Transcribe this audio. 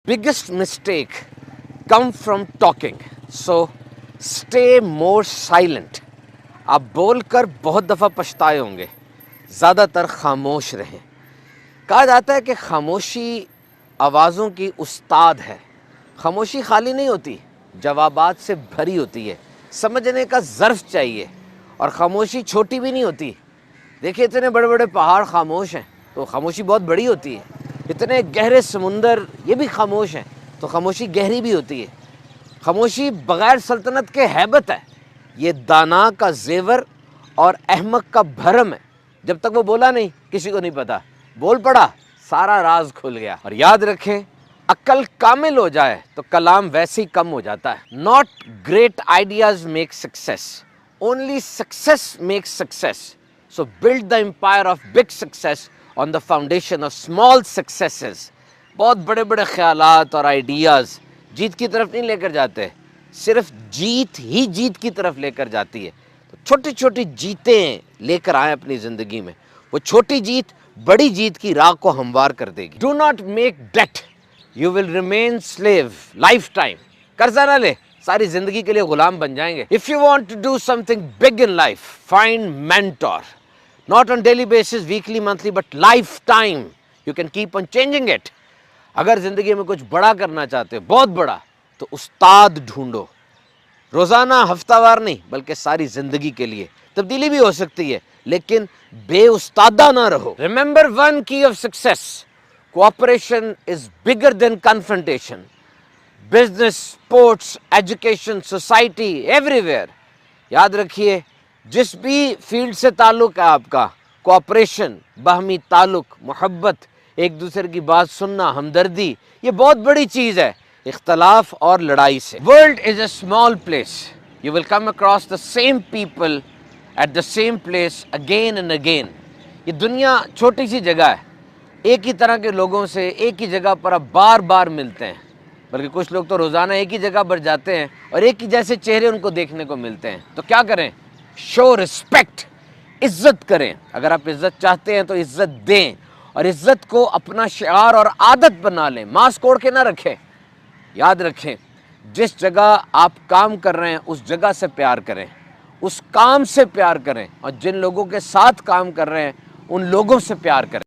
biggest mistake come from talking. So stay more silent. آپ بول کر بہت دفعہ پچھتائے ہوں گے، زیادہ تر خاموش رہیں۔ کہا جاتا ہے کہ خاموشی آوازوں کی استاد ہے۔ خاموشی خالی نہیں ہوتی، جوابات سے بھری ہوتی ہے، سمجھنے کا ظرف چاہیے، اور خاموشی چھوٹی بھی نہیں ہوتی۔ دیکھیں اتنے بڑے بڑے پہاڑ خاموش ہیں تو خاموشی بہت بڑی ہوتی ہے، اتنے گہرے سمندر یہ بھی خاموش ہیں تو خاموشی گہری بھی ہوتی ہے۔ خاموشی بغیر سلطنت کے ہیبت ہے، یہ دانا کا زیور اور احمق کا بھرم ہے۔ جب تک وہ بولا نہیں کسی کو نہیں پتا، بول پڑا سارا راز کھل گیا۔ اور یاد رکھیں عقل کامل ہو جائے تو کلام ویسے ہی کم ہو جاتا ہے۔ Not great ideas make success, only success make success. So build the empire of big success on the foundation of small successes. بہت بڑے بڑے خیالات اور آئیڈیاز جیت کی طرف نہیں لے کر جاتے، صرف جیت ہی جیت کی طرف لے کر جاتی ہے۔ تو چھوٹی چھوٹی جیتیں لے کر آئیں اپنی زندگی میں، وہ چھوٹی جیت بڑی جیت کی راہ کو ہموار کر دے گی۔ Do not make debt. You will remain slave lifetime. قرضہ نہ لے، ساری زندگی کے لیے غلام بن جائیں گے۔ If you want to do something big in life, find mentor. Not on daily basis, weekly, monthly, but lifetime. You can keep on changing it. اگر زندگی میں کچھ بڑا کرنا چاہتے ہو، بہت بڑا، تو استاد ڈھونڈو۔ روزانہ، ہفتہ وار نہیں، بلکہ ساری زندگی کے لیے۔ تبدیلی بھی ہو سکتی ہے لیکن بے استادہ نہ رہو۔ Remember one key of success. Cooperation is bigger than confrontation. Business, sports, education, society, everywhere. یاد رکھیے جس بھی فیلڈ سے تعلق ہے آپ کا، کوآپریشن، باہمی تعلق، محبت، ایک دوسرے کی بات سننا، ہمدردی، یہ بہت بڑی چیز ہے اختلاف اور لڑائی سے۔ World is a small place. You will come across the same people at the same place again and again. یہ دنیا چھوٹی سی جگہ ہے، ایک ہی طرح کے لوگوں سے ایک ہی جگہ پر آپ بار بار ملتے ہیں، بلکہ کچھ لوگ تو روزانہ ایک ہی جگہ پر جاتے ہیں اور ایک ہی جیسے چہرے ان کو دیکھنے کو ملتے ہیں۔ تو کیا کریں؟ شو رسپیکٹ، عزت کریں۔ اگر آپ عزت چاہتے ہیں تو عزت دیں، اور عزت کو اپنا شعار اور عادت بنا لیں، ماسک اوڑھ کے نہ رکھیں۔ یاد رکھیں جس جگہ آپ کام کر رہے ہیں اس جگہ سے پیار کریں، اس کام سے پیار کریں، اور جن لوگوں کے ساتھ کام کر رہے ہیں ان لوگوں سے پیار کریں۔